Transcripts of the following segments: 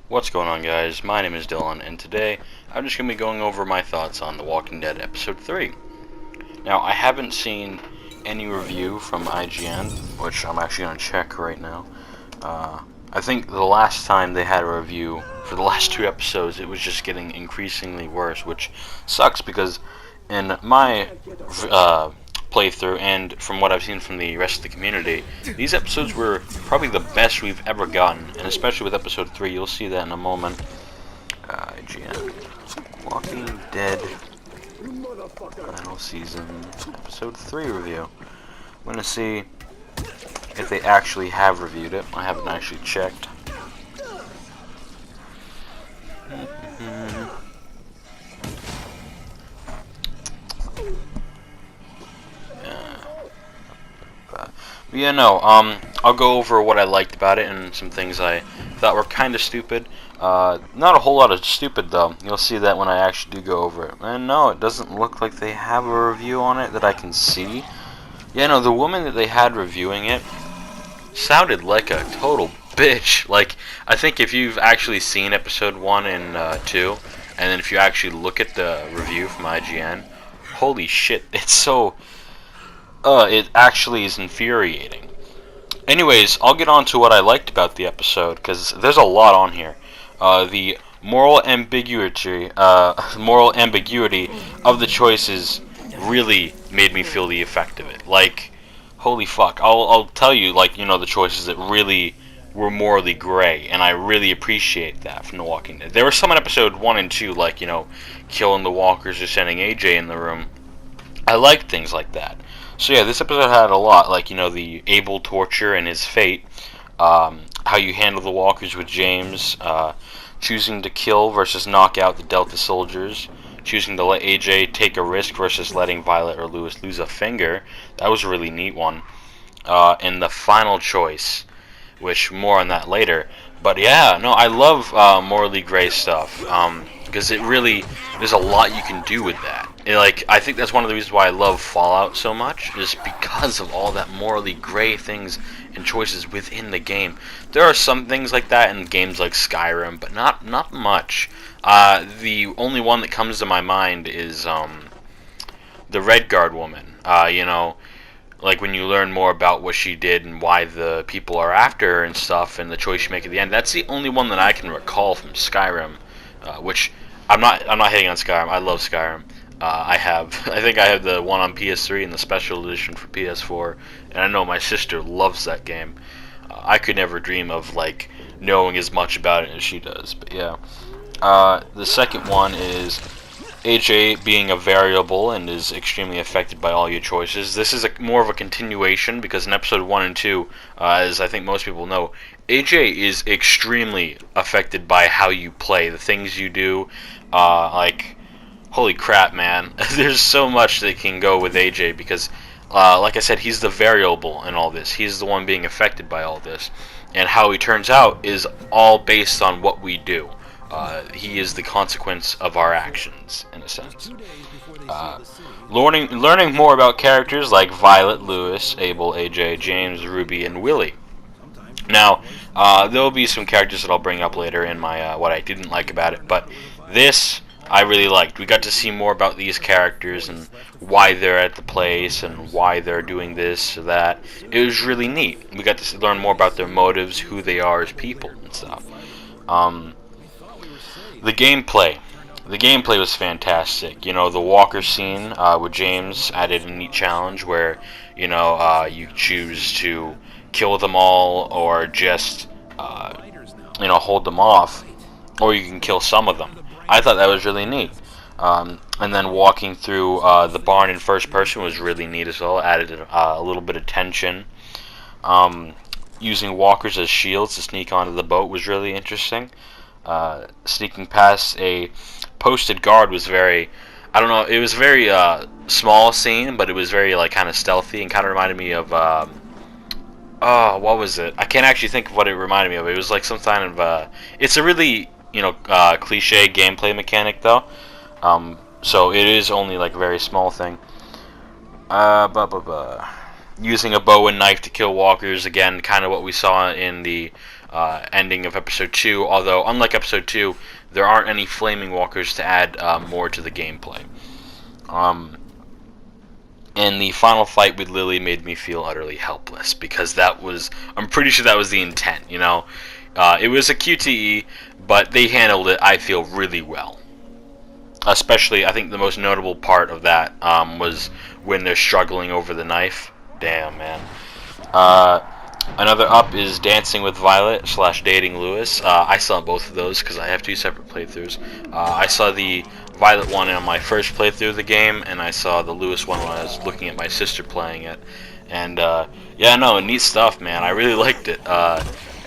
What's going on, guys? My name is Dylan, and today I'm just going to be going over my thoughts on The Walking Dead Episode 3. Now, I haven't seen any review from IGN, which I'm actually going to check right now. I think the last time they had a review for the last two episodes, it was just getting increasingly worse, which sucks because in my playthrough and from what I've seen from the rest of the community, these episodes were probably the best we've ever gotten, and especially with episode 3, you'll see that in a moment. IGN Walking Dead Final Season Episode 3 review. I'm gonna see if they actually have reviewed it. I haven't actually checked. But yeah, no, I'll go over what I liked about it and some things I thought were kind of stupid. Not a whole lot of stupid, though. You'll see that when I actually do go over it. And no, it doesn't look like they have a review on it that I can see. Yeah, no, the woman that they had reviewing it sounded like a total bitch. Like, I think if you've actually seen episode 1 and 2, and then if you actually look at the review from IGN, holy shit, it's so... it actually is infuriating. Anyways, I'll get on to what I liked about the episode, because there's a lot on here. The moral ambiguity of the choices really made me feel the effect of it. Like, holy fuck. I'll tell you, like, you know, the choices that really were morally gray, and I really appreciate that from The Walking Dead. There were some in episode 1 and 2, like, you know, killing the walkers or sending AJ in the room. I liked things like that. So yeah, this episode had a lot, like, you know, the Abel torture and his fate, how you handle the walkers with James, choosing to kill versus knock out the Delta soldiers, choosing to let AJ take a risk versus letting Violet or Lewis lose a finger. That was a really neat one. And the final choice, which more on that later. But yeah, no, I love morally gray stuff, because it really, there's a lot you can do with that. Like, I think that's one of the reasons why I love Fallout so much, is because of all that morally gray things and choices within the game. There are some things like that in games like Skyrim, but not much. The only one that comes to my mind is the Redguard woman. You know, like when you learn more about what she did and why the people are after her and stuff, and the choice you make at the end. That's the only one that I can recall from Skyrim, which I'm not hating on Skyrim. I love Skyrim. I think I have the one on PS3 and the special edition for PS4, and I know my sister loves that game. I could never dream of, like, knowing as much about it as she does, but yeah. The second one is AJ being a variable and is extremely affected by all your choices. This is more of a continuation, because in episode 1 and 2, as I think most people know, AJ is extremely affected by how you play, the things you do, like... Holy crap, man. There's so much that can go with AJ because, like I said, he's the variable in all this. He's the one being affected by all this. And how he turns out is all based on what we do. He is the consequence of our actions, in a sense. Learning more about characters like Violet, Lewis, Abel, AJ, James, Ruby, and Willie. Now, there will be some characters that I'll bring up later in my what I didn't like about it, but this... I really liked. We got to see more about these characters and why they're at the place and why they're doing this or that. It was really neat. We got to learn more about their motives, who they are as people and stuff. The gameplay. The gameplay was fantastic. You know, the walker scene with James added a neat challenge where, you know, you choose to kill them all or just, you know, hold them off, or you can kill some of them. I thought that was really neat. And then walking through the barn in first person was really neat as well. Added a little bit of tension. Using walkers as shields to sneak onto the boat was really interesting. Sneaking past a posted guard was very... I don't know, it was a very small scene, but it was very like kind of stealthy and kind of reminded me of... oh, what was it? I can't actually think of what it reminded me of. It was like some kind of... it's a really... you know, cliche gameplay mechanic though, so it is only like a very small thing. using a bow and knife to kill walkers, again, kind of what we saw in the ending of episode 2, although unlike episode 2, there aren't any flaming walkers to add more to the gameplay. And the final fight with Lily made me feel utterly helpless, because I'm pretty sure that was the intent, you know? It was a QTE, but they handled it, I feel, really well. Especially, I think the most notable part of that was when they're struggling over the knife. Damn, man. Another up is Dancing with Violet / Dating Lewis. I saw both of those because I have 2 separate playthroughs. I saw the Violet one on my first playthrough of the game, and I saw the Lewis one when I was looking at my sister playing it. And yeah, no, neat stuff, man. I really liked it.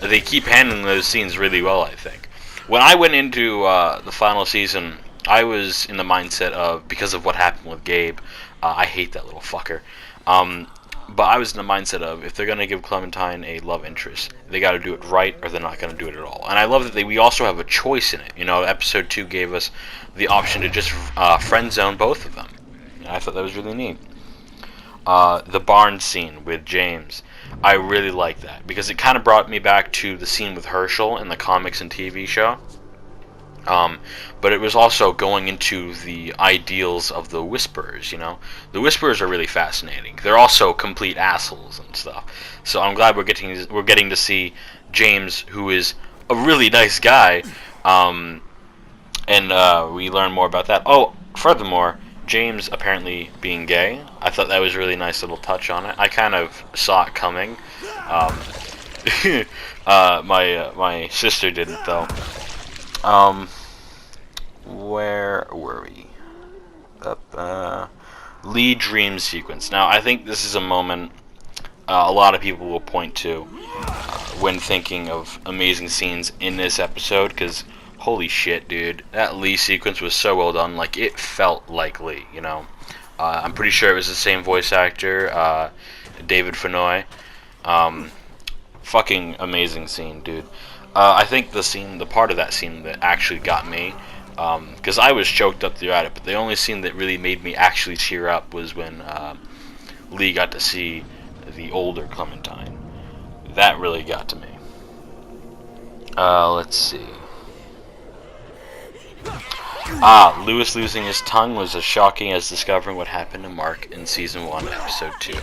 They keep handling those scenes really well, I think. When I went into the final season, I was in the mindset of, because of what happened with Gabe, I hate that little fucker. But I was in the mindset of, if they're going to give Clementine a love interest, they got to do it right, or they're not going to do it at all. And I love that we also have a choice in it. You know, episode 2 gave us the option to just friend zone both of them. And I thought that was really neat. The barn scene with James, I really like that, because it kind of brought me back to the scene with Herschel in the comics and TV show. But it was also going into the ideals of the Whisperers, you know? The Whisperers are really fascinating. They're also complete assholes and stuff. So I'm glad we're getting to see James, who is a really nice guy, and we learn more about that. Oh, furthermore, James apparently being gay, I thought that was a really nice little touch on it. I kind of saw it coming. My sister didn't, though. Where were we? Lee dream sequence. Now, I think this is a moment a lot of people will point to when thinking of amazing scenes in this episode, because holy shit, dude, that Lee sequence was so well done. Like, it felt like Lee, you know? I'm pretty sure it was the same voice actor, David Fennoy. Fucking amazing scene, dude. I think the part of that scene that actually got me, because I was choked up throughout it, but the only scene that really made me actually tear up was when Lee got to see the older Clementine. That really got to me. Let's see. Lewis losing his tongue was as shocking as discovering what happened to Mark in Season 1, Episode 2.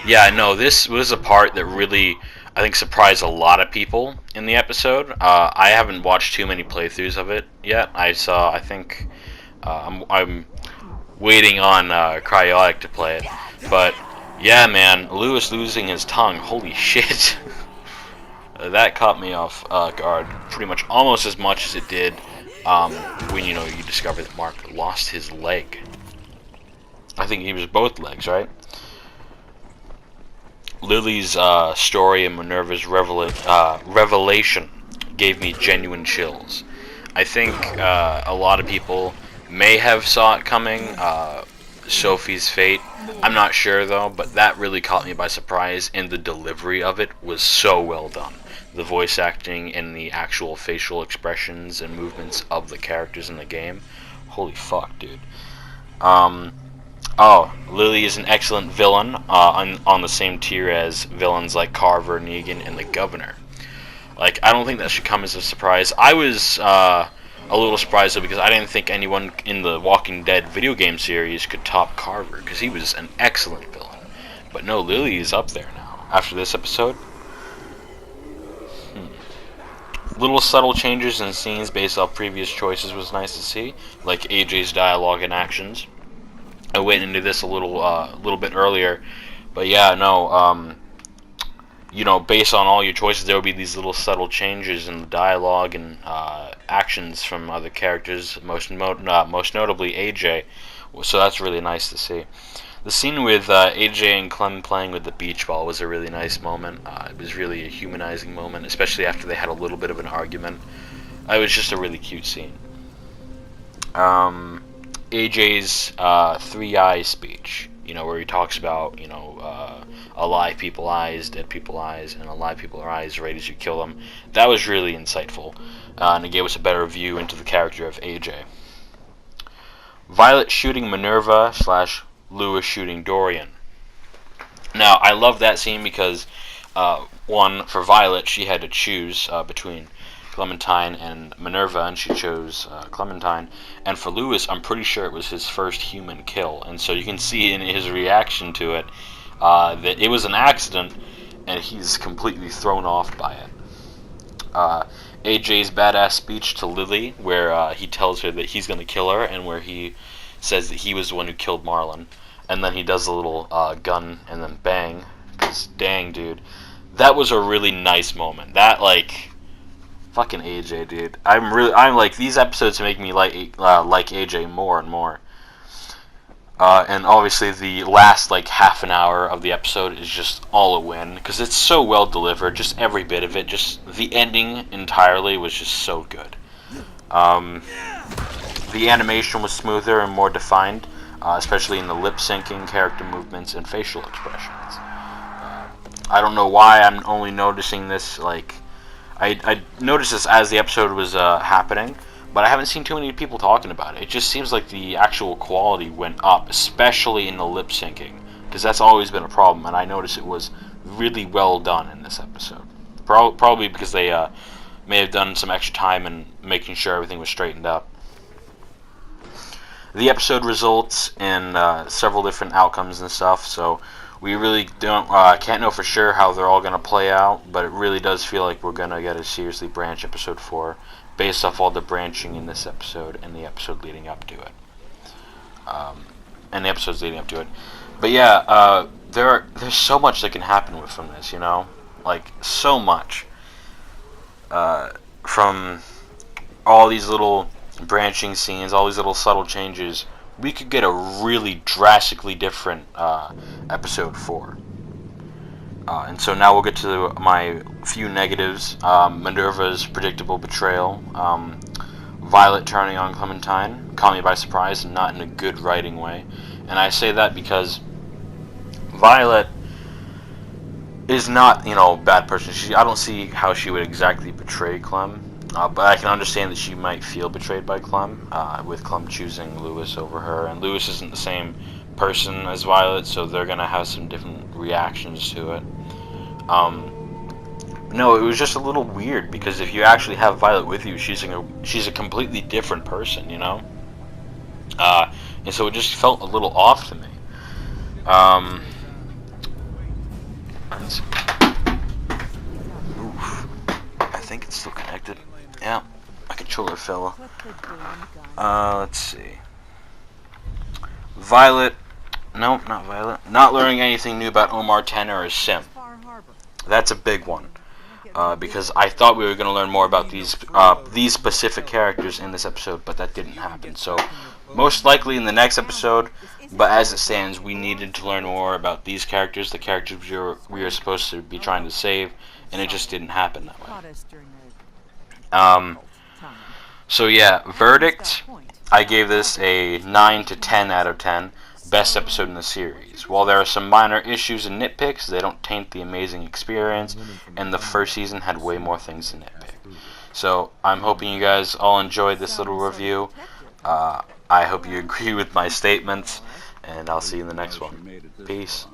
Yeah, no, this was a part that really, I think, surprised a lot of people in the episode. I haven't watched too many playthroughs of it yet. I think, I'm waiting on Cryotic to play it. But, yeah, man, Lewis losing his tongue, holy shit. That caught me off guard pretty much almost as much as it did when, you discover that Mark lost his leg. I think he was both legs, right? Lily's story and Minerva's revelation gave me genuine chills. I think a lot of people may have saw it coming, Sophie's fate. I'm not sure, though, but that really caught me by surprise, and the delivery of it was so well done. The voice acting and the actual facial expressions and movements of the characters in the game. Holy fuck, dude. Lily is an excellent villain, on the same tier as villains like Carver, Negan, and the Governor. Like, I don't think that should come as a surprise. I was a little surprised, though, because I didn't think anyone in the Walking Dead video game series could top Carver, because he was an excellent villain. But no, Lily is up there now, after this episode. Little subtle changes in scenes based off previous choices was nice to see, like AJ's dialogue and actions. I went into this a little bit earlier, but yeah, no, based on all your choices, there will be these little subtle changes in the dialogue and actions from other characters, most notably AJ. So that's really nice to see. The scene with AJ and Clem playing with the beach ball was a really nice moment. It was really a humanizing moment, especially after they had a little bit of an argument. It was just a really cute scene. AJ's 3 eyes speech, where he talks about, alive people eyes, dead people eyes, and alive people eyes right as you kill them. That was really insightful, and it gave us a better view into the character of AJ. Violet shooting Minerva / Lewis shooting Dorian. Now, I love that scene because, one, for Violet, she had to choose between Clementine and Minerva, and she chose Clementine. And for Lewis, I'm pretty sure it was his first human kill, and so you can see in his reaction to it that it was an accident, and he's completely thrown off by it. AJ's badass speech to Lily, where he tells her that he's going to kill her, and where he says that he was the one who killed Marlon. And then he does a little gun, and then bang. Because, dang, dude. That was a really nice moment. That, like, fucking AJ, dude. I'm like, these episodes make me like AJ more and more. And obviously the last, like, half an hour of the episode is just all a win. Because it's so well delivered, just every bit of it. Just, the ending entirely was just so good. The animation was smoother and more defined. Especially in the lip-syncing, character movements, and facial expressions. I don't know why I'm only noticing this, like, I noticed this as the episode was happening, but I haven't seen too many people talking about it. It just seems like the actual quality went up, especially in the lip-syncing, because that's always been a problem, and I noticed it was really well done in this episode. Probably because they may have done some extra time in making sure everything was straightened up. The episode results in several different outcomes and stuff, so we really can't know for sure how they're all going to play out, but it really does feel like we're going to get a seriously branch episode 4 based off all the branching in this episode and the episode leading up to it. And the episodes leading up to it. But yeah, there's so much that can happen from this, you know? Like, so much. From all these little branching scenes, all these little subtle changes, we could get a really drastically different episode 4. And so now we'll get to my few negatives. Minerva's predictable betrayal, Violet turning on Clementine, caught me by surprise and not in a good writing way. And I say that because Violet is not, a bad person. I don't see how she would exactly betray Clem. But I can understand that she might feel betrayed by Clem, with Clem choosing Lewis over her. And Lewis isn't the same person as Violet, so they're going to have some different reactions to it. No, it was just a little weird, because if you actually have Violet with you, she's a completely different person, you know? And so it just felt a little off to me. Let's see. Oof. I think it's still connected. Yeah, my controller fell. Let's see. Violet. No, not Violet. Not learning anything new about Omar Tanner or Sim. That's a big one. Because I thought we were going to learn more about these specific characters in this episode, but that didn't happen. So, most likely in the next episode, but as it stands, we needed to learn more about these characters, the characters we were supposed to be trying to save, and it just didn't happen that way. So yeah, verdict, I gave this a 9 to 10 out of 10, best episode in the series. While there are some minor issues and nitpicks, they don't taint the amazing experience, and the first season had way more things to nitpick. So I'm hoping you guys all enjoyed this little review. I hope you agree with my statements, and I'll see you in the next one. Peace.